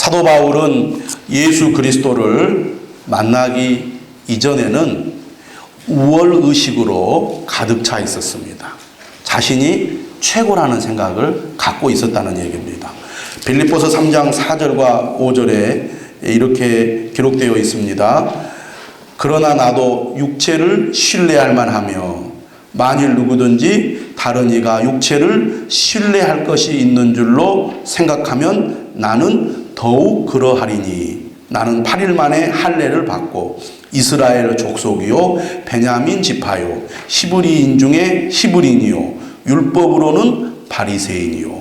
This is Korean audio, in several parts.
사도 바울은 예수 그리스도를 만나기 이전에는 우월의식으로 가득 차 있었습니다. 자신이 최고라는 생각을 갖고 있었다는 얘기입니다. 빌립보서 3장 4절과 5절에 이렇게 기록되어 있습니다. 그러나 나도 육체를 신뢰할 만하며 만일 누구든지 다른 이가 육체를 신뢰할 것이 있는 줄로 생각하면 나는 더욱 그러하리니 나는 8일 만에 할례를 받고 이스라엘 족속이요 베냐민 지파요 히브리인 중에 히브리인이요 율법으로는 바리새인이요.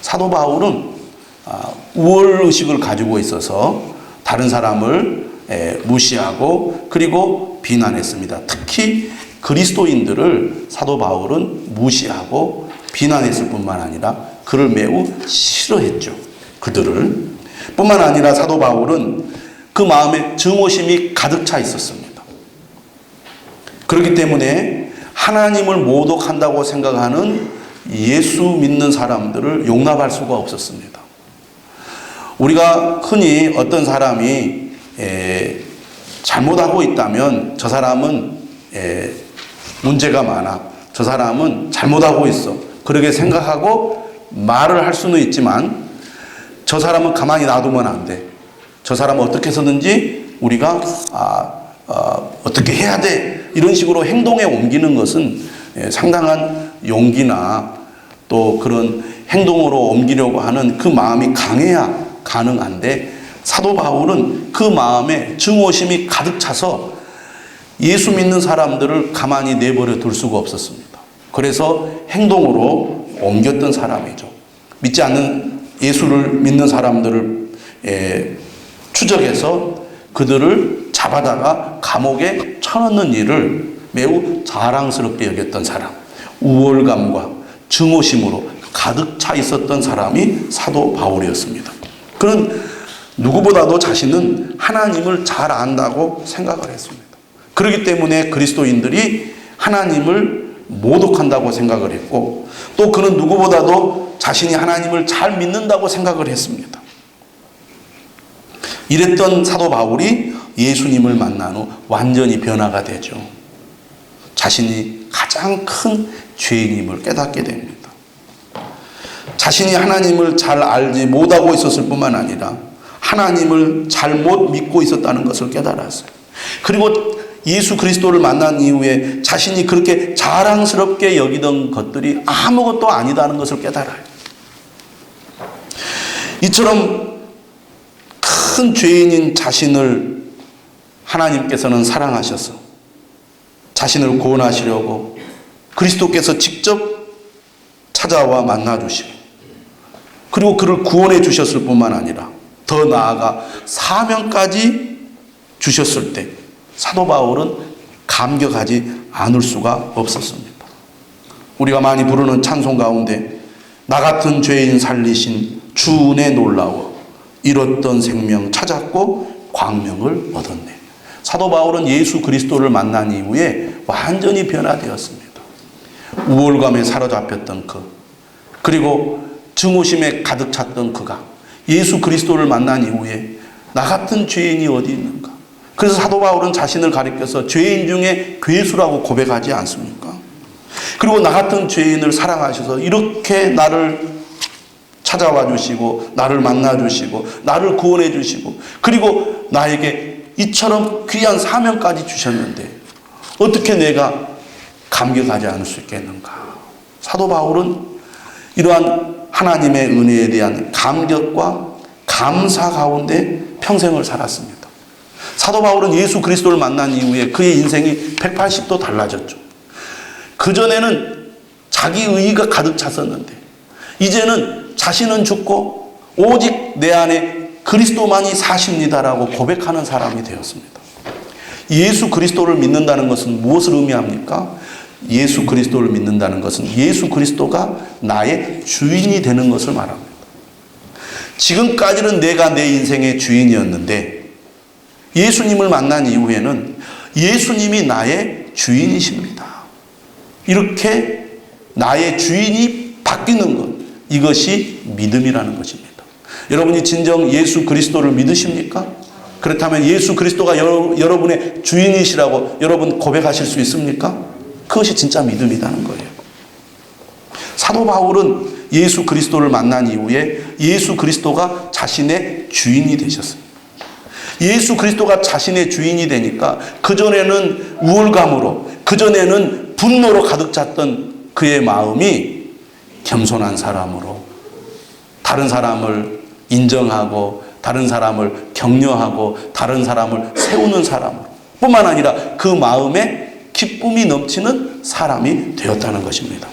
사도 바울은 우월의식을 가지고 있어서 다른 사람을 무시하고 그리고 비난했습니다. 특히 그리스도인들을 사도 바울은 무시하고 비난했을 뿐만 아니라 그를 매우 싫어했죠. 그들을 뿐만 아니라 사도 바울은 그 마음에 증오심이 가득 차 있었습니다. 그렇기 때문에 하나님을 모독한다고 생각하는 예수 믿는 사람들을 용납할 수가 없었습니다. 우리가 흔히 어떤 사람이 잘못하고 있다면 저 사람은 문제가 많아, 저 사람은 잘못하고 있어, 그렇게 생각하고 말을 할 수는 있지만 저 사람은 가만히 놔두면 안 돼. 저 사람은 어떻게 해서든지 우리가 어떻게 해야 돼, 이런 식으로 행동에 옮기는 것은 상당한 용기나 또 그런 행동으로 옮기려고 하는 그 마음이 강해야 가능한데, 사도 바울은 그 마음에 증오심이 가득 차서 예수 믿는 사람들을 가만히 내버려 둘 수가 없었습니다. 그래서 행동으로 옮겼던 사람이죠. 믿지 않는 예수를 믿는 사람들을 추적해서 그들을 잡아다가 감옥에 쳐넣는 일을 매우 자랑스럽게 여겼던 사람, 우월감과 증오심으로 가득 차 있었던 사람이 사도 바울이었습니다. 그는 누구보다도 자신은 하나님을 잘 안다고 생각을 했습니다. 그렇기 때문에 그리스도인들이 하나님을 모독한다고 생각을 했고, 또 그는 누구보다도 자신이 하나님을 잘 믿는다고 생각을 했습니다. 이랬던 사도 바울이 예수님을 만난 후 완전히 변화가 되죠. 자신이 가장 큰 죄인임을 깨닫게 됩니다. 자신이 하나님을 잘 알지 못하고 있었을 뿐만 아니라 하나님을 잘못 믿고 있었다는 것을 깨달았어요. 그리고 예수 그리스도를 만난 이후에 자신이 그렇게 자랑스럽게 여기던 것들이 아무것도 아니다는 것을 깨달아요. 이처럼 큰 죄인인 자신을 하나님께서는 사랑하셔서 자신을 구원하시려고 그리스도께서 직접 찾아와 만나주시고, 그리고 그를 구원해 주셨을 뿐만 아니라 더 나아가 사명까지 주셨을 때 사도 바울은 감격하지 않을 수가 없었습니다. 우리가 많이 부르는 찬송 가운데 나 같은 죄인 살리신 주 은혜 놀라워 잃었던 생명 찾았고 광명을 얻었네. 사도 바울은 예수 그리스도를 만난 이후에 완전히 변화되었습니다. 우월감에 사로잡혔던 그리고 증오심에 가득 찼던 그가 예수 그리스도를 만난 이후에 나 같은 죄인이 어디 있는가. 그래서 사도 바울은 자신을 가리켜서 죄인 중에 괴수라고 고백하지 않습니까? 그리고 나 같은 죄인을 사랑하셔서 이렇게 나를 찾아와 주시고 나를 만나 주시고 나를 구원해 주시고 그리고 나에게 이처럼 귀한 사명까지 주셨는데 어떻게 내가 감격하지 않을 수 있겠는가. 사도 바울은 이러한 하나님의 은혜에 대한 감격과 감사 가운데 평생을 살았습니다. 사도 바울은 예수 그리스도를 만난 이후에 그의 인생이 180도 달라졌죠. 그전에는 자기 의의가 가득 찼었는데 이제는 자신은 죽고 오직 내 안에 그리스도만이 사십니다라고 고백하는 사람이 되었습니다. 예수 그리스도를 믿는다는 것은 무엇을 의미합니까? 예수 그리스도를 믿는다는 것은 예수 그리스도가 나의 주인이 되는 것을 말합니다. 지금까지는 내가 내 인생의 주인이었는데 예수님을 만난 이후에는 예수님이 나의 주인이십니다. 이렇게 나의 주인이 바뀌는 것, 이것이 믿음이라는 것입니다. 여러분이 진정 예수 그리스도를 믿으십니까? 그렇다면 예수 그리스도가 여러분의 주인이시라고 여러분 고백하실 수 있습니까? 그것이 진짜 믿음이라는 거예요. 사도 바울은 예수 그리스도를 만난 이후에 예수 그리스도가 자신의 주인이 되셨어요. 예수 그리스도가 자신의 주인이 되니까 그전에는 우월감으로, 그전에는 분노로 가득 찼던 그의 마음이 겸손한 사람으로, 다른 사람을 인정하고 다른 사람을 격려하고 다른 사람을 세우는 사람으로, 뿐만 아니라 그 마음에 기쁨이 넘치는 사람이 되었다는 것입니다.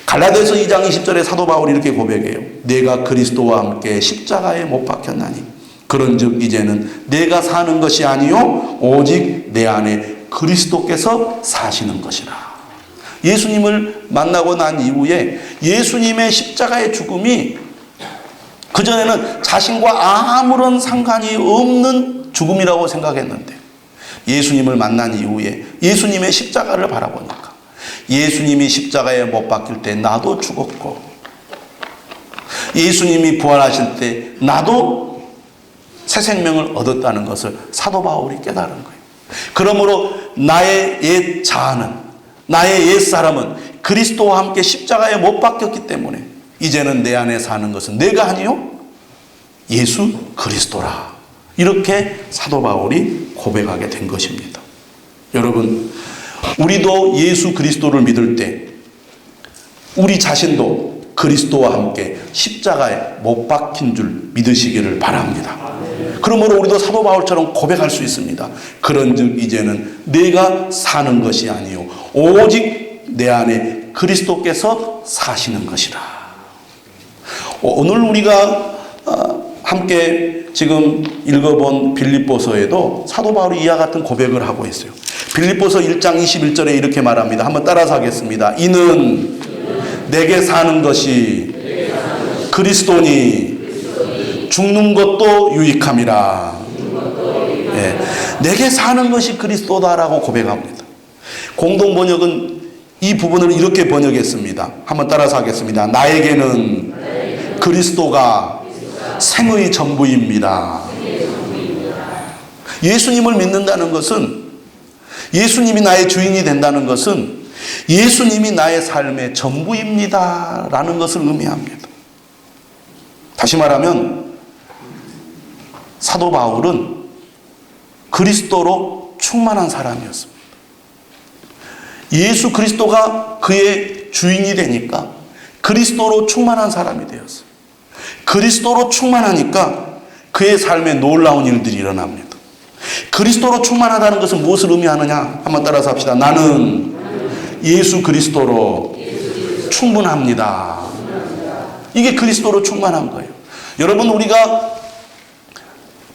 갈라디아서 2장 20절에 사도 바울이 이렇게 고백해요. 내가 그리스도와 함께 십자가에 못 박혔나니 그런즉 이제는 내가 사는 것이 아니요 오직 내 안에 그리스도께서 사시는 것이라. 예수님을 만나고 난 이후에 예수님의 십자가의 죽음이 그전에는 자신과 아무런 상관이 없는 죽음이라고 생각했는데 예수님을 만난 이후에 예수님의 십자가를 바라보니까 예수님이 십자가에 못 박힐 때 나도 죽었고 예수님이 부활하실 때 나도 새 생명을 얻었다는 것을 사도 바울이 깨달은 거예요. 그러므로 나의 옛 자아는, 나의 옛 사람은 그리스도와 함께 십자가에 못 박혔기 때문에 이제는 내 안에 사는 것은 내가 아니요 예수 그리스도라. 이렇게 사도 바울이 고백하게 된 것입니다. 여러분, 우리도 예수 그리스도를 믿을 때 우리 자신도 그리스도와 함께 십자가에 못 박힌 줄 믿으시기를 바랍니다. 그러므로 우리도 사도 바울처럼 고백할 수 있습니다. 그런즉 이제는 내가 사는 것이 아니요 오직 내 안에 그리스도께서 사시는 것이라. 오늘 우리가 함께 지금 읽어본 빌립보서에도 사도 바울이 이와 같은 고백을 하고 있어요. 빌립보서 1장 21절에 이렇게 말합니다. 한번 따라서 하겠습니다. 이는 내게 사는 것이 그리스도니 죽는 것도 유익함이라. 예, 내게 사는 것이 그리스도다라고 고백합니다. 공동 번역은 이 부분을 이렇게 번역했습니다. 한번 따라서 하겠습니다. 나에게는 그리스도가 생의 전부입니다. 예수님을 믿는다는 것은, 예수님이 나의 주인이 된다는 것은 예수님이 나의 삶의 전부입니다 라는 것을 의미합니다. 다시 말하면 사도 바울은 그리스도로 충만한 사람이었습니다. 예수 그리스도가 그의 주인이 되니까 그리스도로 충만한 사람이 되었어요. 그리스도로 충만하니까 그의 삶에 놀라운 일들이 일어납니다. 그리스도로 충만하다는 것은 무엇을 의미하느냐? 한번 따라서 합시다. 나는 예수 그리스도로 충분합니다. 이게 그리스도로 충만한 거예요. 여러분, 우리가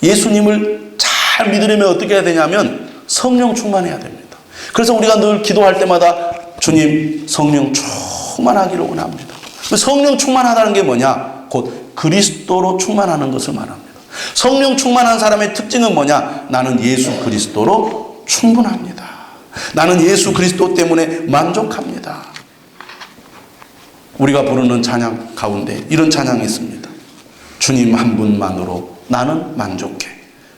예수님을 잘 믿으려면 어떻게 해야 되냐면 성령 충만해야 됩니다. 그래서 우리가 늘 기도할 때마다 주님 성령 충만하기를 원합니다. 성령 충만하다는 게 뭐냐? 곧 그리스도로 충만하는 것을 말합니다. 성령 충만한 사람의 특징은 뭐냐? 나는 예수 그리스도로 충분합니다. 나는 예수 그리스도 때문에 만족합니다. 우리가 부르는 찬양 가운데 이런 찬양이 있습니다. 주님 한 분만으로 나는 만족해.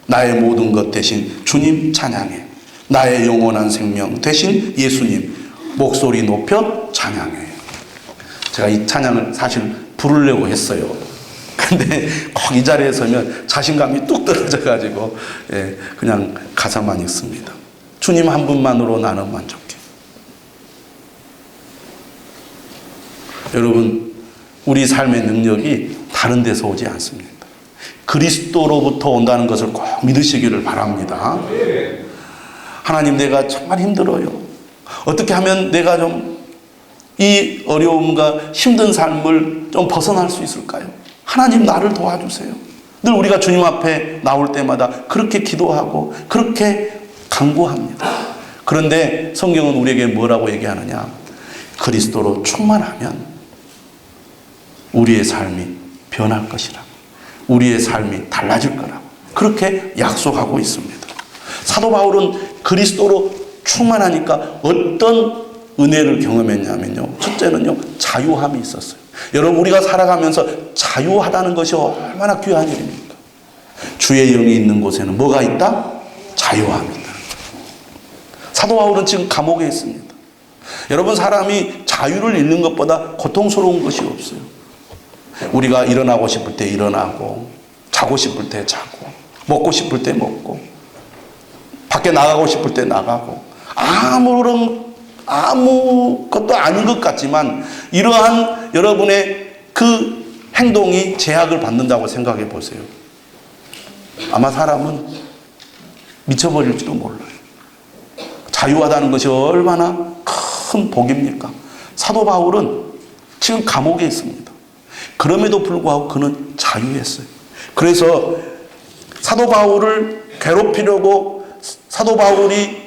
나의 모든 것 대신 주님 찬양해. 나의 영원한 생명 대신 예수님 목소리 높여 찬양해. 제가 이 찬양을 사실 부르려고 했어요. 근데 꼭 이 자리에 서면 자신감이 뚝 떨어져가지고 그냥 가사만 읽습니다. 주님 한 분만으로 나는 만족해. 여러분, 우리 삶의 능력이 다른 데서 오지 않습니다. 그리스도로부터 온다는 것을 꼭 믿으시기를 바랍니다. 하나님, 내가 정말 힘들어요. 어떻게 하면 내가 좀 이 어려움과 힘든 삶을 좀 벗어날 수 있을까요? 하나님, 나를 도와주세요. 늘 우리가 주님 앞에 나올 때마다 그렇게 기도하고 그렇게 간구합니다. 그런데 성경은 우리에게 뭐라고 얘기하느냐? 그리스도로 충만하면 우리의 삶이 변할 것이라고, 우리의 삶이 달라질 거라고 그렇게 약속하고 있습니다. 사도 바울은 그리스도로 충만하니까 어떤 은혜를 경험했냐면요, 첫째는요, 자유함이 있었어요. 여러분, 우리가 살아가면서 자유하다는 것이 얼마나 귀한 일입니까? 주의 영이 있는 곳에는 뭐가 있다? 자유함이 있다. 사도 바울은 지금 감옥에 있습니다. 여러분, 사람이 자유를 잃는 것보다 고통스러운 것이 없어요. 우리가 일어나고 싶을 때 일어나고, 자고 싶을 때 자고, 먹고 싶을 때 먹고, 밖에 나가고 싶을 때 나가고, 아무것도 아닌 것 같지만 이러한 여러분의 그 행동이 제약을 받는다고 생각해 보세요. 아마 사람은 미쳐버릴지도 몰라요. 자유하다는 것이 얼마나 큰 복입니까? 사도 바울은 지금 감옥에 있습니다. 그럼에도 불구하고 그는 자유했어요. 그래서 사도 바울을 괴롭히려고, 사도 바울이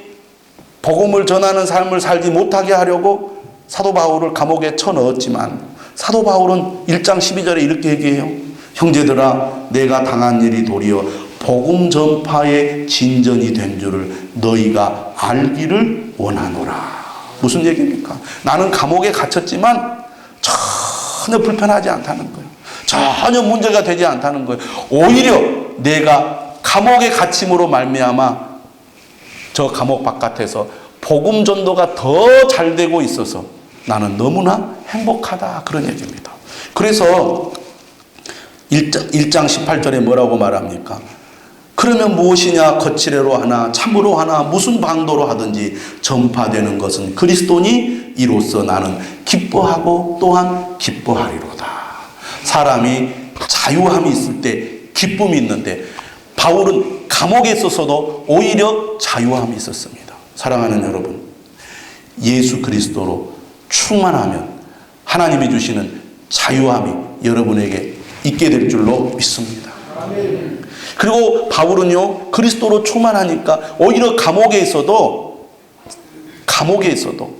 복음을 전하는 삶을 살지 못하게 하려고 사도 바울을 감옥에 쳐넣었지만, 사도 바울은 1장 12절에 이렇게 얘기해요. 형제들아, 내가 당한 일이 도리어 복음 전파의 진전이 된 줄을 너희가 알기를 원하노라. 무슨 얘기입니까? 나는 감옥에 갇혔지만 전혀 불편하지 않다는 거예요. 전혀 문제가 되지 않다는 거예요. 오히려 내가 감옥에 갇힘으로 말미암아 저 감옥 바깥에서 복음 전도가 더 잘 되고 있어서 나는 너무나 행복하다, 그런 얘기입니다. 그래서 1장 18절에 뭐라고 말합니까? 그러면 무엇이냐? 거칠애로 하나 참으로 하나 무슨 방도로 하든지 전파되는 것은 그리스도니 이로써 나는 기뻐하고 또한 기뻐하리로다. 사람이 자유함이 있을 때 기쁨이 있는데, 바울은 감옥에 있어서도 오히려 자유함이 있었습니다. 사랑하는 여러분, 예수 그리스도로 충만하면 하나님이 주시는 자유함이 여러분에게 있게 될 줄로 믿습니다. 그리고 바울은요, 그리스도로 충만하니까 오히려 감옥에 있어도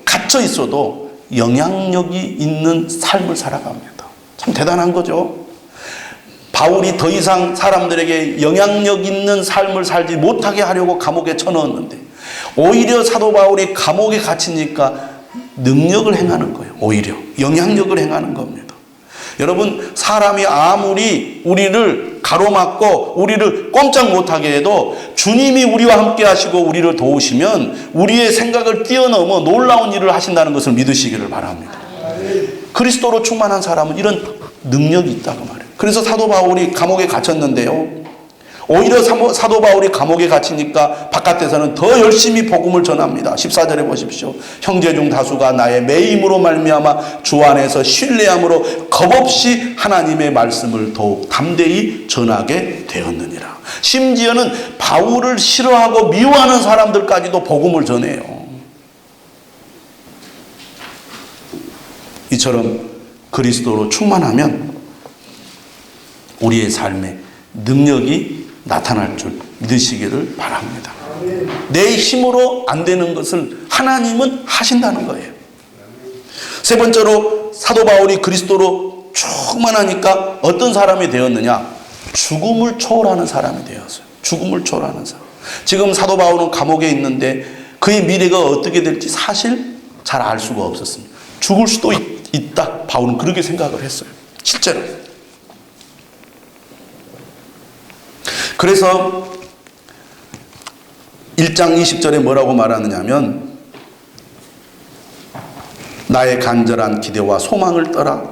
갇혀 있어도 영향력이 있는 삶을 살아갑니다. 참 대단한 거죠. 바울이 더 이상 사람들에게 영향력 있는 삶을 살지 못하게 하려고 감옥에 쳐넣었는데, 오히려 사도 바울이 감옥에 갇히니까 능력을 행하는 거예요. 오히려 영향력을 행하는 겁니다. 여러분, 사람이 아무리 우리를 가로막고 우리를 꼼짝 못하게 해도 주님이 우리와 함께 하시고 우리를 도우시면 우리의 생각을 뛰어넘어 놀라운 일을 하신다는 것을 믿으시기를 바랍니다. 그리스도로 충만한 사람은 이런 능력이 있다고 말해요. 그래서 사도 바울이 감옥에 갇혔는데요, 오히려 사도 바울이 감옥에 갇히니까 바깥에서는 더 열심히 복음을 전합니다. 14절에 보십시오. 형제 중 다수가 나의 매임으로 말미암아 주 안에서 신뢰함으로 겁없이 하나님의 말씀을 더욱 담대히 전하게 되었느니라. 심지어는 바울을 싫어하고 미워하는 사람들까지도 복음을 전해요. 이처럼 그리스도로 충만하면 우리의 삶에 능력이 나타날 줄 믿으시기를 바랍니다. 내 힘으로 안 되는 것을 하나님은 하신다는 거예요. 세 번째로, 사도 바울이 그리스도로 충만하니까 어떤 사람이 되었느냐? 죽음을 초월하는 사람이 되었어요. 죽음을 초월하는 사람. 지금 사도 바울은 감옥에 있는데 그의 미래가 어떻게 될지 사실 잘 알 수가 없었습니다. 죽을 수도 있다, 바울은 그렇게 생각을 했어요. 실제로. 그래서 1장 20절에 뭐라고 말하느냐면, 나의 간절한 기대와 소망을 떠나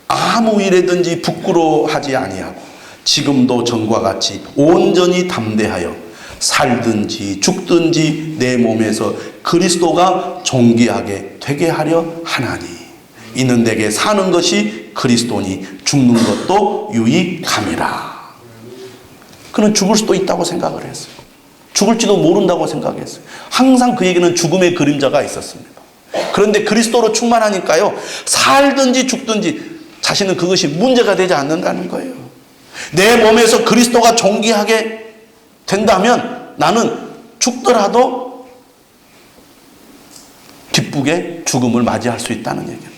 아무 일에든지 부끄러워하지 아니하고 지금도 전과 같이 온전히 담대하여 살든지 죽든지 내 몸에서 그리스도가 존귀하게 되게 하려 하나니, 이는 내게 사는 것이 그리스도니 죽는 것도 유익함이라. 그는 죽을 수도 있다고 생각을 했어요. 죽을지도 모른다고 생각했어요. 항상 그에게는 죽음의 그림자가 있었습니다. 그런데 그리스도로 충만하니까요, 살든지 죽든지 자신은 그것이 문제가 되지 않는다는 거예요. 내 몸에서 그리스도가 존귀하게 된다면 나는 죽더라도 기쁘게 죽음을 맞이할 수 있다는 얘기입니다.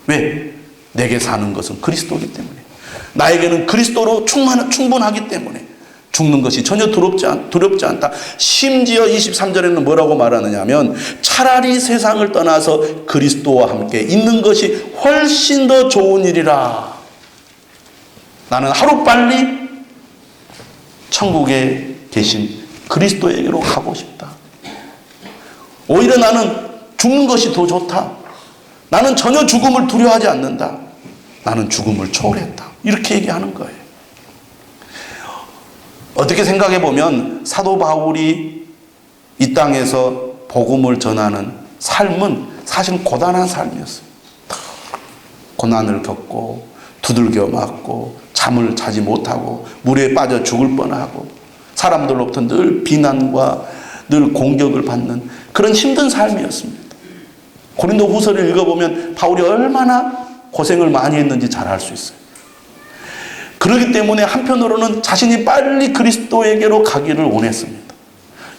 왜? 내게 사는 것은 그리스도이기 때문에. 나에게는 그리스도로 충분하기 때문에 죽는 것이 전혀 두렵지 않다. 심지어 23절에는 뭐라고 말하느냐 하면 차라리 세상을 떠나서 그리스도와 함께 있는 것이 훨씬 더 좋은 일이라. 나는 하루빨리 천국에 계신 그리스도에게로 가고 싶다. 오히려 나는 죽는 것이 더 좋다. 나는 전혀 죽음을 두려워하지 않는다. 나는 죽음을 초월했다. 이렇게 얘기하는 거예요. 어떻게 생각해 보면 사도 바울이 이 땅에서 복음을 전하는 삶은 사실 고단한 삶이었어요. 고난을 겪고 두들겨 맞고 잠을 자지 못하고 물에 빠져 죽을 뻔하고 사람들로부터 늘 비난과 늘 공격을 받는 그런 힘든 삶이었습니다. 고린도 후서를 읽어보면 바울이 얼마나 고생을 많이 했는지 잘 알 수 있어요. 그렇기 때문에 한편으로는 자신이 빨리 그리스도에게로 가기를 원했습니다.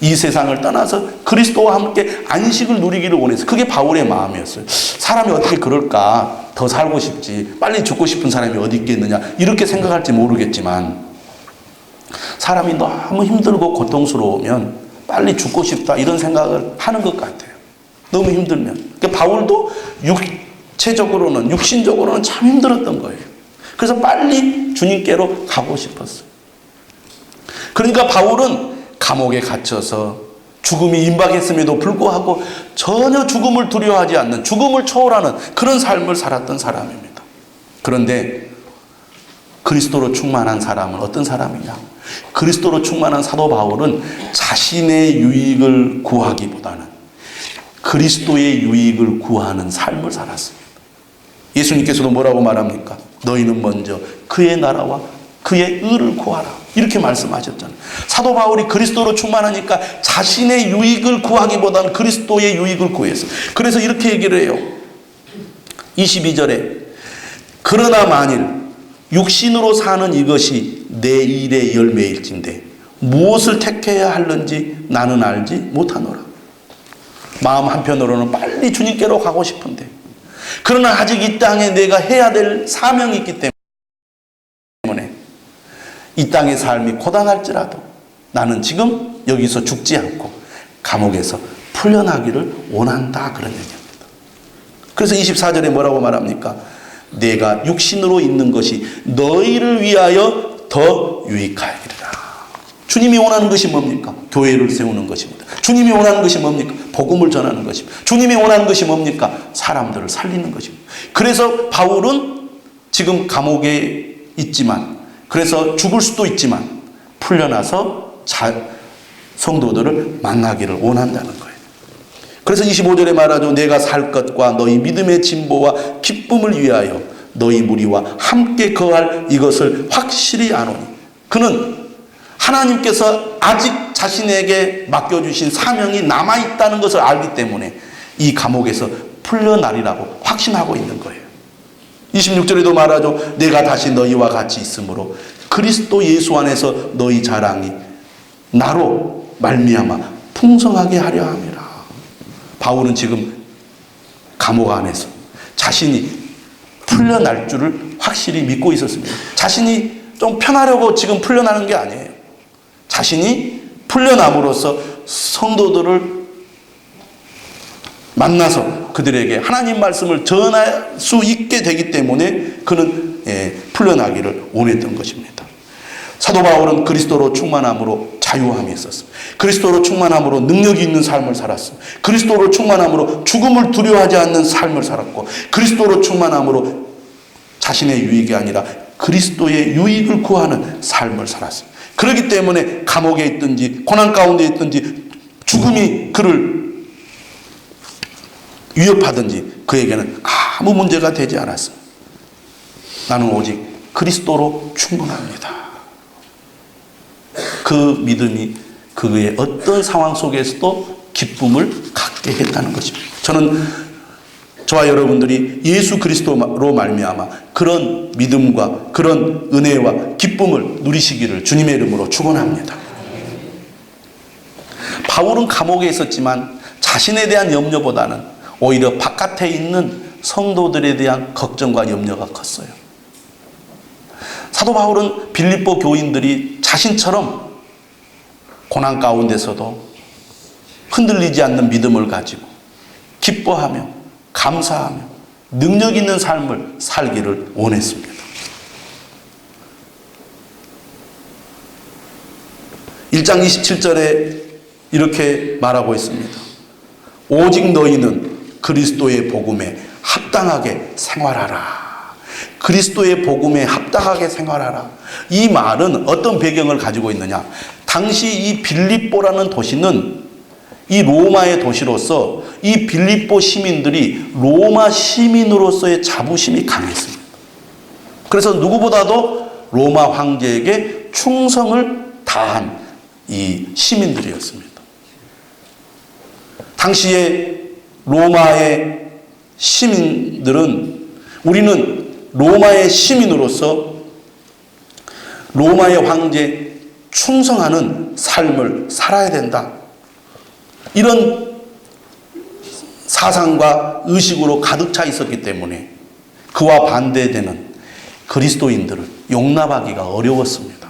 이 세상을 떠나서 그리스도와 함께 안식을 누리기를 원했어요. 그게 바울의 마음이었어요. 사람이 어떻게 그럴까? 더 살고 싶지. 빨리 죽고 싶은 사람이 어디 있겠느냐. 이렇게 생각할지 모르겠지만 사람이 너무 힘들고 고통스러우면 빨리 죽고 싶다 이런 생각을 하는 것 같아요. 너무 힘들면. 그러니까 바울도 육체적으로는 육신적으로는 참 힘들었던 거예요. 그래서 빨리 주님께로 가고 싶었어요. 그러니까 바울은 감옥에 갇혀서 죽음이 임박했음에도 불구하고 전혀 죽음을 두려워하지 않는 죽음을 초월하는 그런 삶을 살았던 사람입니다. 그런데 그리스도로 충만한 사람은 어떤 사람이냐? 그리스도로 충만한 사도 바울은 자신의 유익을 구하기보다는 그리스도의 유익을 구하는 삶을 살았습니다. 예수님께서도 뭐라고 말합니까? 너희는 먼저 그의 나라와 그의 의를 구하라. 이렇게 말씀하셨잖아요. 사도 바울이 그리스도로 충만하니까 자신의 유익을 구하기보다는 그리스도의 유익을 구했어요. 그래서 이렇게 얘기를 해요. 22절에 그러나 만일 육신으로 사는 이것이 내 일의 열매일진데 무엇을 택해야 할는지 나는 알지 못하노라. 마음 한편으로는 빨리 주님께로 가고 싶은데 그러나 아직 이 땅에 내가 해야 될 사명이 있기 때문에 이 땅의 삶이 고단할지라도 나는 지금 여기서 죽지 않고 감옥에서 풀려나기를 원한다. 그런 얘기입니다. 그래서 24절에 뭐라고 말합니까? 내가 육신으로 있는 것이 너희를 위하여 더 유익하리라. 주님이 원하는 것이 뭡니까? 교회를 세우는 것입니다. 주님이 원하는 것이 뭡니까? 복음을 전하는 것입니다. 주님이 원하는 것이 뭡니까? 사람들을 살리는 것입니다. 그래서 바울은 지금 감옥에 있지만, 그래서 죽을 수도 있지만 풀려나서 성도들을 만나기를 원한다는 거예요. 그래서 25절에 말하죠. 내가 살 것과 너희 믿음의 진보와 기쁨을 위하여 너희 무리와 함께 거할 이것을 확실히 아노니. 그는 하나님께서 아직 자신에게 맡겨주신 사명이 남아있다는 것을 알기 때문에 이 감옥에서 풀려나리라고 확신하고 있는 거예요. 26절에도 말하죠. 내가 다시 너희와 같이 있으므로 그리스도 예수 안에서 너희 자랑이 나로 말미암아 풍성하게 하려 함이라. 바울은 지금 감옥 안에서 자신이 풀려날 줄을 확실히 믿고 있었습니다. 자신이 좀 편하려고 지금 풀려나는 게 아니에요. 자신이 풀려남으로써 성도들을 만나서 그들에게 하나님 말씀을 전할 수 있게 되기 때문에 그는 풀려나기를 원했던 것입니다. 사도 바울은 그리스도로 충만함으로 자유함이 있었습니다. 그리스도로 충만함으로 능력이 있는 삶을 살았습니다. 그리스도로 충만함으로 죽음을 두려워하지 않는 삶을 살았고, 그리스도로 충만함으로 자신의 유익이 아니라 그리스도의 유익을 구하는 삶을 살았습니다. 그렇기 때문에 감옥에 있든지 고난 가운데 있든지 죽음이 그를 위협하든지 그에게는 아무 문제가 되지 않았습니다. 나는 오직 그리스도로 충분합니다. 그 믿음이 그의 어떤 상황 속에서도 기쁨을 갖게 했다는 것입니다. 저는 저와 여러분들이 예수 그리스도로 말미암아 그런 믿음과 그런 은혜와 기쁨을 누리시기를 주님의 이름으로 축원합니다. 바울은 감옥에 있었지만 자신에 대한 염려보다는 오히려 바깥에 있는 성도들에 대한 걱정과 염려가 컸어요. 사도 바울은 빌립보 교인들이 자신처럼 고난 가운데서도 흔들리지 않는 믿음을 가지고 기뻐하며 감사하며 능력 있는 삶을 살기를 원했습니다. 1장 27절에 이렇게 말하고 있습니다. 오직 너희는 그리스도의 복음에 합당하게 생활하라. 그리스도의 복음에 합당하게 생활하라. 이 말은 어떤 배경을 가지고 있느냐? 당시 이 빌립보라는 도시는 이 로마의 도시로서 이 빌립보 시민들이 로마 시민으로서의 자부심이 강했습니다. 그래서 누구보다도 로마 황제에게 충성을 다한 이 시민들이었습니다. 당시에 로마의 시민들은 우리는 로마의 시민으로서 로마의 황제에 충성하는 삶을 살아야 된다. 이런 사상과 의식으로 가득 차 있었기 때문에 그와 반대되는 그리스도인들을 용납하기가 어려웠습니다.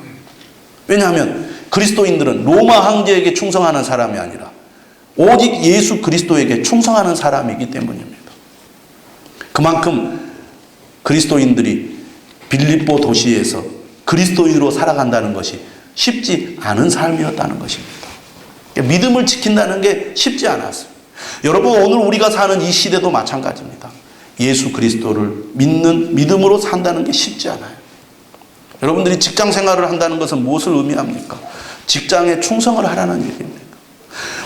왜냐하면 그리스도인들은 로마 황제에게 충성하는 사람이 아니라 오직 예수 그리스도에게 충성하는 사람이기 때문입니다. 그만큼 그리스도인들이 빌립보 도시에서 그리스도인으로 살아간다는 것이 쉽지 않은 삶이었다는 것입니다. 믿음을 지킨다는 게 쉽지 않았어요. 여러분, 오늘 우리가 사는 이 시대도 마찬가지입니다. 예수 그리스도를 믿는 믿음으로 산다는 게 쉽지 않아요. 여러분들이 직장 생활을 한다는 것은 무엇을 의미합니까? 직장에 충성을 하라는 얘기입니다.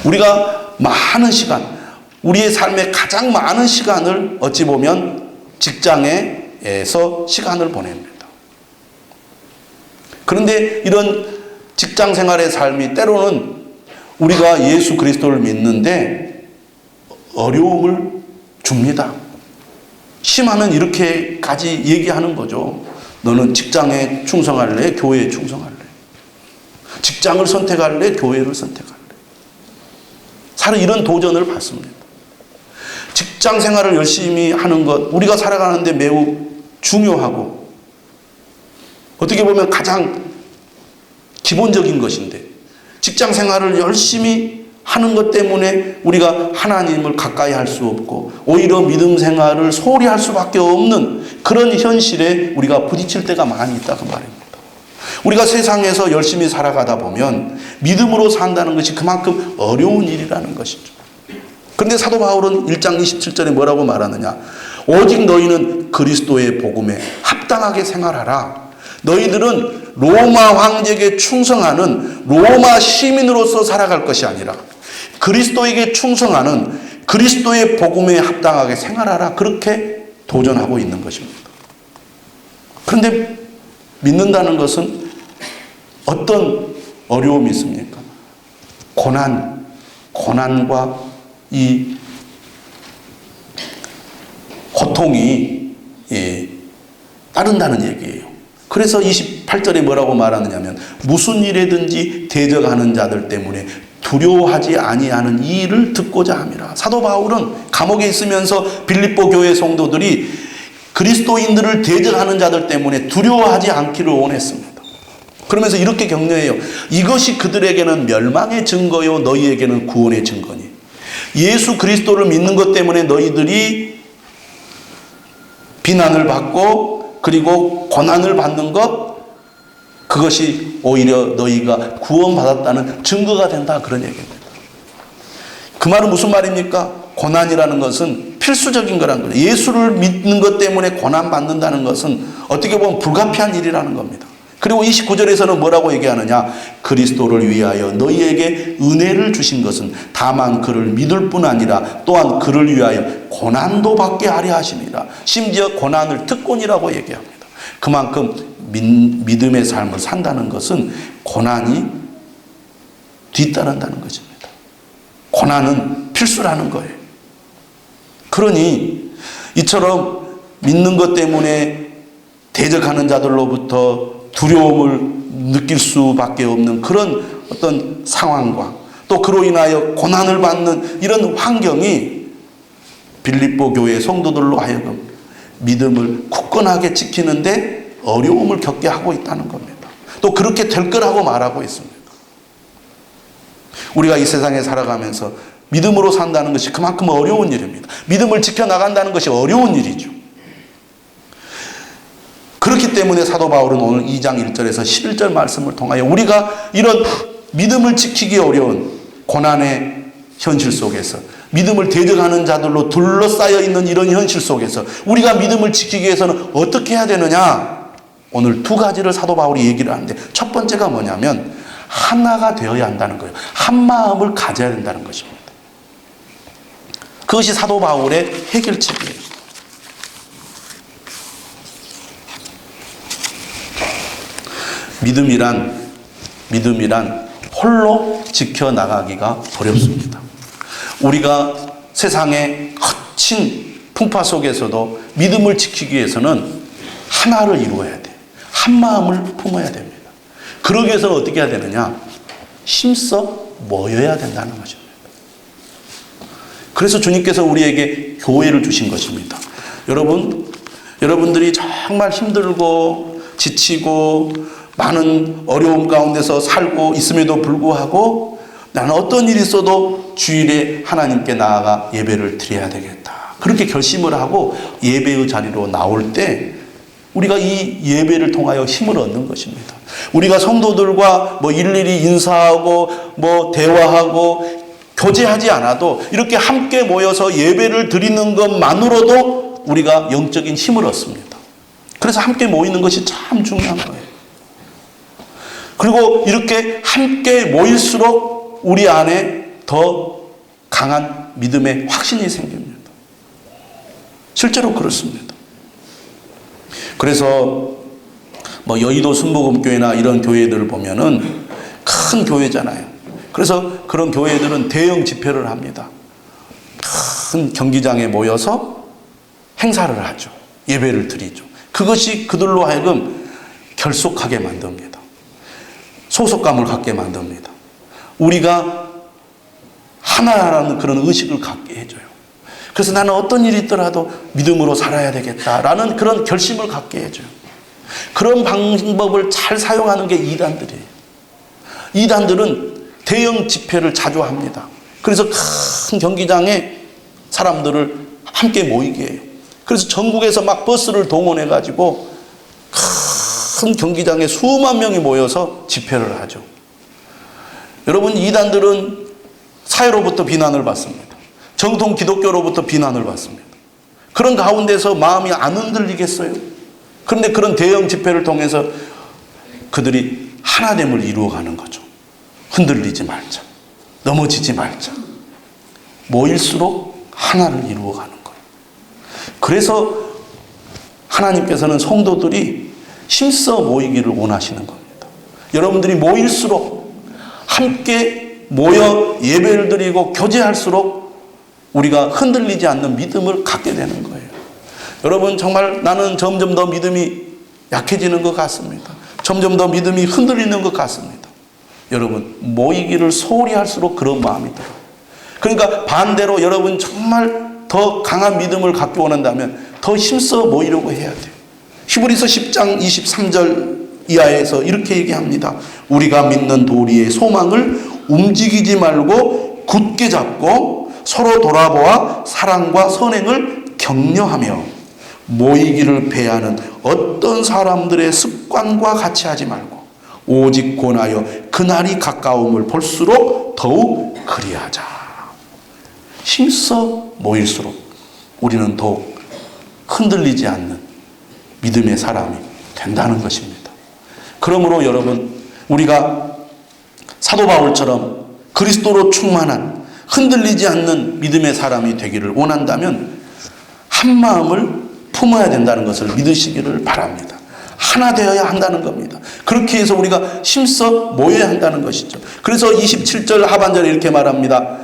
우리가 많은 시간, 우리의 삶의 가장 많은 시간을 어찌 보면 직장에서 시간을 보냅니다. 그런데 이런 직장 생활의 삶이 때로는 우리가 예수 그리스도를 믿는데 어려움을 줍니다. 심하면 이렇게까지 얘기하는 거죠. 너는 직장에 충성할래? 교회에 충성할래? 직장을 선택할래? 교회를 선택할래? 사실 이런 도전을 받습니다. 직장 생활을 열심히 하는 것, 우리가 살아가는데 매우 중요하고 어떻게 보면 가장 기본적인 것인데 직장 생활을 열심히 하는 것 때문에 우리가 하나님을 가까이 할 수 없고 오히려 믿음 생활을 소홀히 할 수밖에 없는 그런 현실에 우리가 부딪힐 때가 많이 있다고 말입니다. 우리가 세상에서 열심히 살아가다 보면 믿음으로 산다는 것이 그만큼 어려운 일이라는 것이죠. 그런데 사도 바울은 1장 27절에 뭐라고 말하느냐? 오직 너희는 그리스도의 복음에 합당하게 생활하라. 너희들은 로마 황제에게 충성하는 로마 시민으로서 살아갈 것이 아니라 그리스도에게 충성하는 그리스도의 복음에 합당하게 생활하라. 그렇게 도전하고 있는 것입니다. 그런데 믿는다는 것은 어떤 어려움이 있습니까? 고난과 이 고통이 따른다는 얘기예요. 그래서 28절에 뭐라고 말하느냐면 무슨 일에든지 대적하는 자들 때문에 두려워하지 아니하는 이 일을 듣고자 함이라. 사도 바울은 감옥에 있으면서 빌립보 교회 성도들이 그리스도인들을 대적하는 자들 때문에 두려워하지 않기를 원했습니다. 그러면서 이렇게 격려해요. 이것이 그들에게는 멸망의 증거요 너희에게는 구원의 증거니. 예수 그리스도를 믿는 것 때문에 너희들이 비난을 받고 그리고 고난을 받는 것, 그것이 오히려 너희가 구원받았다는 증거가 된다, 그런 얘기입니다. 그 말은 무슨 말입니까? 고난이라는 것은 필수적인 거란 거예요. 예수를 믿는 것 때문에 고난받는다는 것은 어떻게 보면 불가피한 일이라는 겁니다. 그리고 29절에서는 뭐라고 얘기하느냐? 그리스도를 위하여 너희에게 은혜를 주신 것은 다만 그를 믿을 뿐 아니라 또한 그를 위하여 고난도 받게 하려 하심이라. 심지어 고난을 특권이라고 얘기합니다. 그만큼 믿음의 삶을 산다는 것은 고난이 뒤따른다는 것입니다. 고난은 필수라는 거예요. 그러니 이처럼 믿는 것 때문에 대적하는 자들로부터 두려움을 느낄 수밖에 없는 그런 어떤 상황과 또 그로 인하여 고난을 받는 이런 환경이 빌립보 교회 성도들로 하여금 믿음을 굳건하게 지키는데 어려움을 겪게 하고 있다는 겁니다. 또 그렇게 될 거라고 말하고 있습니다. 우리가 이 세상에 살아가면서 믿음으로 산다는 것이 그만큼 어려운 일입니다. 믿음을 지켜나간다는 것이 어려운 일이죠. 그렇기 때문에 사도 바울은 오늘 2장 1절에서 11절 말씀을 통하여 우리가 이런 믿음을 지키기 어려운 고난의 현실 속에서, 믿음을 대적하는 자들로 둘러싸여 있는 이런 현실 속에서 우리가 믿음을 지키기 위해서는 어떻게 해야 되느냐? 오늘 두 가지를 사도 바울이 얘기를 하는데, 첫 번째가 뭐냐면 하나가 되어야 한다는 거예요. 한 마음을 가져야 된다는 것입니다. 그것이 사도 바울의 해결책이에요. 믿음이란 홀로 지켜나가기가 어렵습니다. 우리가 세상의 거친 풍파 속에서도 믿음을 지키기 위해서는 하나를 이루어야 돼. 한 마음을 품어야 됩니다. 그러기 위해서는 어떻게 해야 되느냐? 힘써 모여야 된다는 것입니다. 그래서 주님께서 우리에게 교회를 주신 것입니다. 여러분들이 정말 힘들고 지치고 많은 어려움 가운데서 살고 있음에도 불구하고 나는 어떤 일이 있어도 주일에 하나님께 나아가 예배를 드려야 되겠다. 그렇게 결심을 하고 예배의 자리로 나올 때 우리가 이 예배를 통하여 힘을 얻는 것입니다. 우리가 성도들과 일일이 인사하고 대화하고 교제하지 않아도 이렇게 함께 모여서 예배를 드리는 것만으로도 우리가 영적인 힘을 얻습니다. 그래서 함께 모이는 것이 참 중요한 거예요. 그리고 이렇게 함께 모일수록 우리 안에 더 강한 믿음의 확신이 생깁니다. 실제로 그렇습니다. 그래서 여의도 순복음교회나 이런 교회들을 보면은 큰 교회잖아요. 그래서 그런 교회들은 대형 집회를 합니다. 큰 경기장에 모여서 행사를 하죠. 예배를 드리죠. 그것이 그들로 하여금 결속하게 만듭니다. 소속감을 갖게 만듭니다. 우리가 하나라는 그런 의식을 갖게 해줘요. 그래서 나는 어떤 일이 있더라도 믿음으로 살아야 되겠다라는 그런 결심을 갖게 해줘요. 그런 방법을 잘 사용하는 게 이단들이에요. 이단들은 대형 집회를 자주 합니다. 그래서 큰 경기장에 사람들을 함께 모이게 해요. 그래서 전국에서 막 버스를 동원해가지고 큰 경기장에 수만 명이 모여서 집회를 하죠. 여러분, 이단들은 사회로부터 비난을 받습니다. 정통 기독교로부터 비난을 받습니다. 그런 가운데서 마음이 안 흔들리겠어요? 그런데 그런 대형 집회를 통해서 그들이 하나됨을 이루어가는 거죠. 흔들리지 말자. 넘어지지 말자. 모일수록 하나를 이루어가는 거예요. 그래서 하나님께서는 성도들이 힘써 모이기를 원하시는 겁니다. 여러분들이 모일수록 함께 모여 예배를 드리고 교제할수록 우리가 흔들리지 않는 믿음을 갖게 되는 거예요. 여러분, 정말 나는 점점 더 믿음이 약해지는 것 같습니다. 점점 더 믿음이 흔들리는 것 같습니다. 여러분, 모이기를 소홀히 할수록 그런 마음이 들어요. 그러니까 반대로 여러분 정말 더 강한 믿음을 갖기 원한다면 더 힘써 모이려고 해야 돼요. 히브리서 10장 23절 이하에서 이렇게 얘기합니다. 우리가 믿는 도리의 소망을 움직이지 말고 굳게 잡고 서로 돌아보아 사랑과 선행을 격려하며 모이기를 배하는 어떤 사람들의 습관과 같이 하지 말고 오직 권하여 그날이 가까움을 볼수록 더욱 그리하자. 힘써 모일수록 우리는 더욱 흔들리지 않는 믿음의 사람이 된다는 것입니다. 그러므로 여러분, 우리가 사도 바울처럼 그리스도로 충만한 흔들리지 않는 믿음의 사람이 되기를 원한다면 한 마음을 품어야 된다는 것을 믿으시기를 바랍니다. 하나 되어야 한다는 겁니다. 그렇게 해서 우리가 힘써 모여야 한다는 것이죠. 그래서 27절 하반절에 이렇게 말합니다.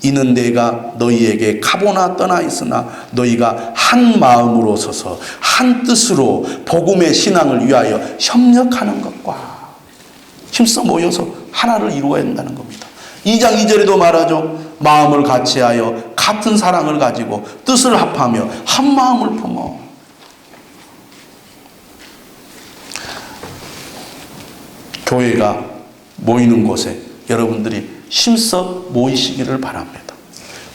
이는 내가 너희에게 가보나 떠나 있으나 너희가 한 마음으로 서서 한 뜻으로 복음의 신앙을 위하여 협력하는 것과 힘써 모여서 하나를 이루어야 한다는 겁니다. 2장 2절에도 말하죠. 마음을 같이하여 같은 사랑을 가지고 뜻을 합하며 한 마음을 품어. 교회가 모이는 곳에 여러분들이 힘써 모이시기를 바랍니다.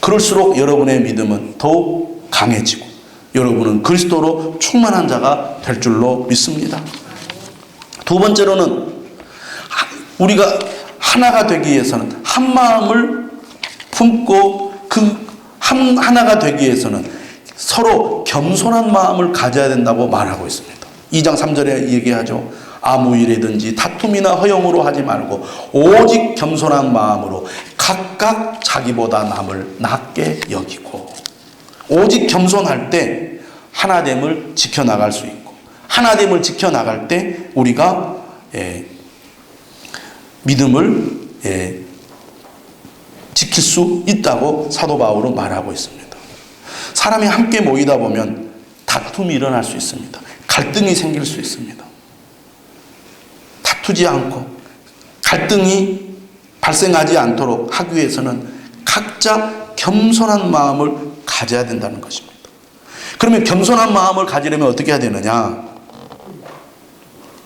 그럴수록 여러분의 믿음은 더욱 강해지고 여러분은 그리스도로 충만한 자가 될 줄로 믿습니다. 두 번째로는 우리가 하나가 되기 위해서는 한 마음을 품고 하나가 되기 위해서는 서로 겸손한 마음을 가져야 된다고 말하고 있습니다. 2장 3절에 얘기하죠. 아무 일이든지 다툼이나 허영으로 하지 말고 오직 겸손한 마음으로 각각 자기보다 남을 낮게 여기고, 오직 겸손할 때 하나됨을 지켜나갈 수 있고, 하나됨을 지켜나갈 때 우리가 믿음을 지킬 수 있다고 사도 바울은 말하고 있습니다. 사람이 함께 모이다 보면 다툼이 일어날 수 있습니다. 갈등이 생길 수 있습니다. 다투지 않고 갈등이 발생하지 않도록 하기 위해서는 각자 겸손한 마음을 가져야 된다는 것입니다. 그러면 겸손한 마음을 가지려면 어떻게 해야 되느냐?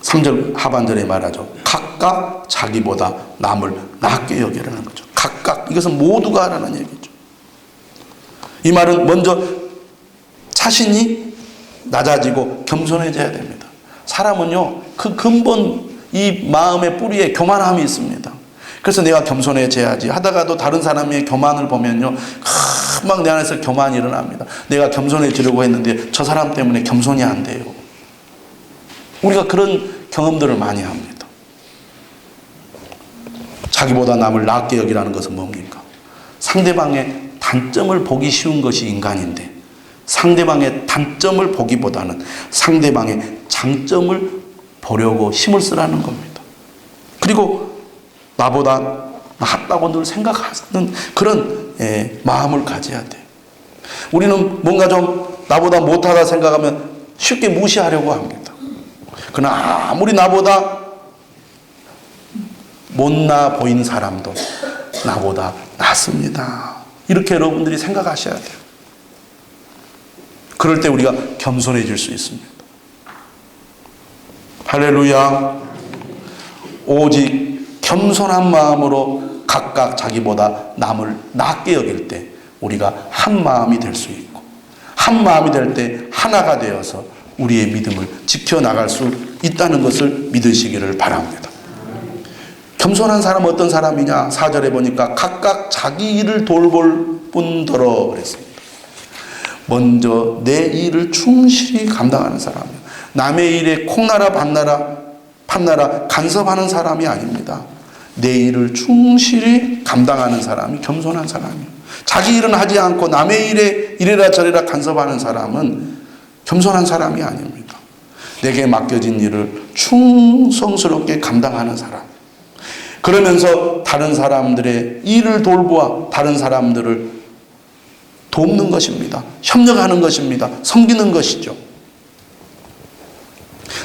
3절 하반절에 말하죠. 각각 자기보다 남을 낮게 여기라는 거죠. 각각, 이것은 모두가 하라는 얘기죠. 이 말은 먼저 자신이 낮아지고 겸손해져야 됩니다. 사람은요, 그 근본 이 마음의 뿌리에 교만함이 있습니다. 그래서 내가 겸손해져야지 하다가도 다른 사람의 교만을 보면요, 막 내 안에서 교만이 일어납니다. 내가 겸손해지려고 했는데 저 사람 때문에 겸손이 안 돼요. 우리가 그런 경험들을 많이 합니다. 자기보다 남을 낮게 여기라는 것은 뭡니까? 상대방의 단점을 보기 쉬운 것이 인간인데, 상대방의 단점을 보기보다는 상대방의 장점을 보려고 힘을 쓰라는 겁니다. 그리고 나보다 낫다고 늘 생각하는 그런 마음을 가져야 돼요. 우리는 뭔가 좀 나보다 못하다 생각하면 쉽게 무시하려고 합니다. 그러나 아무리 나보다 못나 보이는 사람도 나보다 낫습니다. 이렇게 여러분들이 생각하셔야 돼요. 그럴 때 우리가 겸손해질 수 있습니다. 할렐루야. 오직 겸손한 마음으로 각각 자기보다 남을 낮게 여길 때 우리가 한 마음이 될 수 있고, 한 마음이 될 때 하나가 되어서 우리의 믿음을 지켜나갈 수 있다는 것을 믿으시기를 바랍니다. 겸손한 사람은 어떤 사람이냐? 4절에 보니까 각각 자기 일을 돌볼 뿐더러 그랬습니다. 먼저 내 일을 충실히 감당하는 사람이에요. 남의 일에 콩나라 판나라 간섭하는 사람이 아닙니다. 내 일을 충실히 감당하는 사람이 겸손한 사람이에요. 자기 일은 하지 않고 남의 일에 이래라 저래라 간섭하는 사람은 겸손한 사람이 아닙니다. 내게 맡겨진 일을 충성스럽게 감당하는 사람. 그러면서 다른 사람들의 일을 돌보아 다른 사람들을 돕는 것입니다. 협력하는 것입니다. 섬기는 것이죠.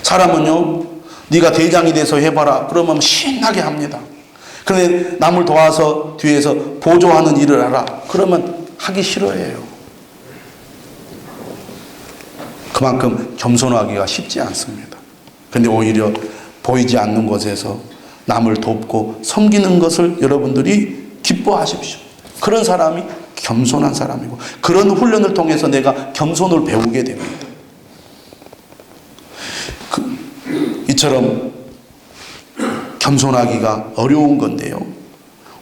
사람은요, 네가 대장이 돼서 해봐라 그러면 신나게 합니다. 그런데 남을 도와서 뒤에서 보조하는 일을 하라 그러면 하기 싫어해요. 그만큼 겸손하기가 쉽지 않습니다. 그런데 오히려 보이지 않는 곳에서 남을 돕고 섬기는 것을 여러분들이 기뻐하십시오. 그런 사람이 겸손한 사람이고, 그런 훈련을 통해서 내가 겸손을 배우게 됩니다. 이처럼 겸손하기가 어려운 건데요,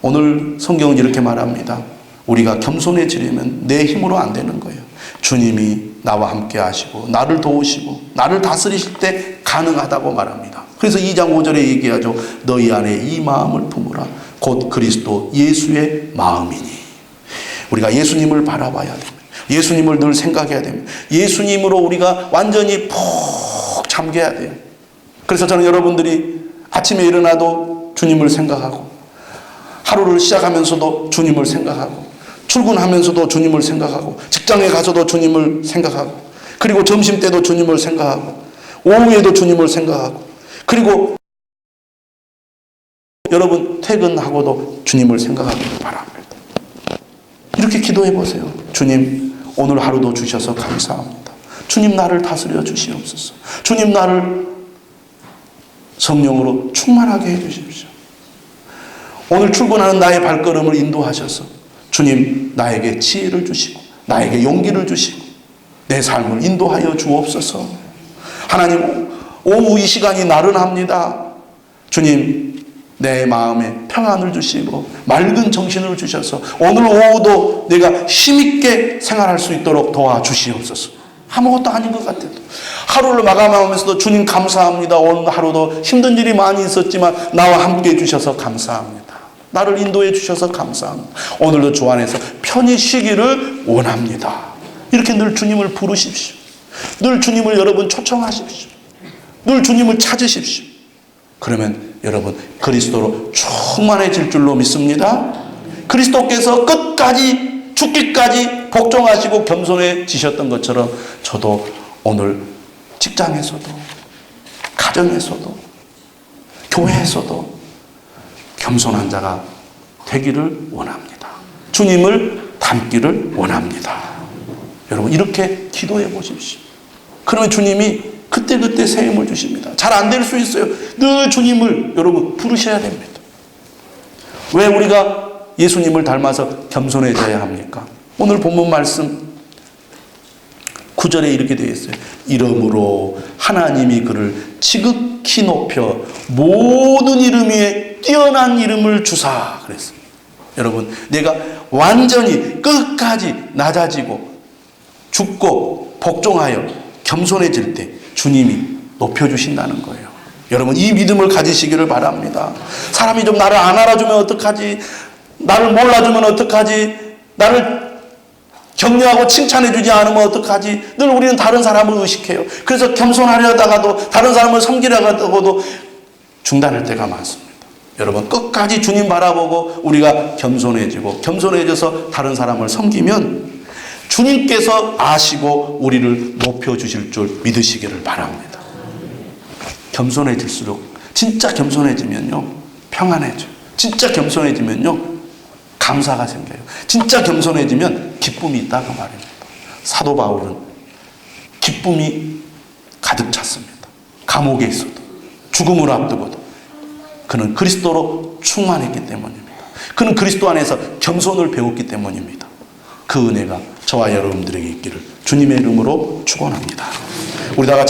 오늘 성경은 이렇게 말합니다. 우리가 겸손해지려면 내 힘으로 안 되는 거예요. 주님이 나와 함께 하시고 나를 도우시고 나를 다스리실 때 가능하다고 말합니다. 그래서 2장 5절에 얘기하죠. 너희 안에 이 마음을 품으라. 곧 그리스도 예수의 마음이니. 우리가 예수님을 바라봐야 됩니다. 예수님을 늘 생각해야 됩니다. 예수님으로 우리가 완전히 푹 잠겨야 돼요. 그래서 저는 여러분들이 아침에 일어나도 주님을 생각하고, 하루를 시작하면서도 주님을 생각하고, 출근하면서도 주님을 생각하고, 직장에 가서도 주님을 생각하고, 그리고 점심 때도 주님을 생각하고, 오후에도 주님을 생각하고, 그리고 여러분 퇴근하고도 주님을 생각하기를 바랍니다. 이렇게 기도해 보세요. 주님, 오늘 하루도 주셔서 감사합니다. 주님, 나를 다스려 주시옵소서. 주님, 나를 성령으로 충만하게 해 주십시오. 오늘 출근하는 나의 발걸음을 인도하셔서 주님 나에게 지혜를 주시고 나에게 용기를 주시고 내 삶을 인도하여 주옵소서. 하나님, 오후 이 시간이 나른합니다. 주님, 내 마음에 평안을 주시고 맑은 정신을 주셔서 오늘 오후도 내가 힘있게 생활할 수 있도록 도와주시옵소서. 아무것도 아닌 것 같아도 하루를 마감하면서도 주님 감사합니다. 오늘 하루도 힘든 일이 많이 있었지만 나와 함께 해주셔서 감사합니다. 나를 인도해 주셔서 감사합니다. 오늘도 주 안에서 편히 쉬기를 원합니다. 이렇게 늘 주님을 부르십시오. 늘 주님을 여러분 초청하십시오. 늘 주님을 찾으십시오. 그러면 여러분 그리스도로 충만해질 줄로 믿습니다. 그리스도께서 끝까지 죽기까지 복종하시고 겸손해지셨던 것처럼 저도 오늘 직장에서도 가정에서도 교회에서도 겸손한 자가 되기를 원합니다. 주님을 닮기를 원합니다. 여러분 이렇게 기도해 보십시오. 그러면 주님이 그때그때 새 힘을 주십니다. 잘 안 될 수 있어요. 늘 주님을 여러분 부르셔야 됩니다. 왜 우리가 예수님을 닮아서 겸손해져야 합니까? 오늘 본문 말씀 9절에 이렇게 되어 있어요. 이러므로 하나님이 그를 지극히 높여 모든 이름 위에 뛰어난 이름을 주사 그랬어요. 여러분 내가 완전히 끝까지 낮아지고 죽고 복종하여 겸손해질 때 주님이 높여주신다는 거예요. 여러분 이 믿음을 가지시기를 바랍니다. 사람이 좀 나를 안 알아주면 어떡하지? 나를 몰라주면 어떡하지? 나를 격려하고 칭찬해주지 않으면 어떡하지? 늘 우리는 다른 사람을 의식해요. 그래서 겸손하려다가도 다른 사람을 섬기려다가도 중단할 때가 많습니다. 여러분 끝까지 주님 바라보고 우리가 겸손해져서 다른 사람을 섬기면 주님께서 아시고 우리를 높여주실 줄 믿으시기를 바랍니다. 겸손해질수록 진짜 겸손해지면요 평안해져요. 진짜 겸손해지면요 감사가 생겨요. 진짜 겸손해지면 기쁨이 있다고 말입니다. 사도 바울은 기쁨이 가득 찼습니다. 감옥에 있어도 죽음을 앞두고도 그는 그리스도로 충만했기 때문입니다. 그는 그리스도 안에서 겸손을 배웠기 때문입니다. 그 은혜가 저와 여러분들에게 있기를 주님의 이름으로 축원합니다. 우리 다 같이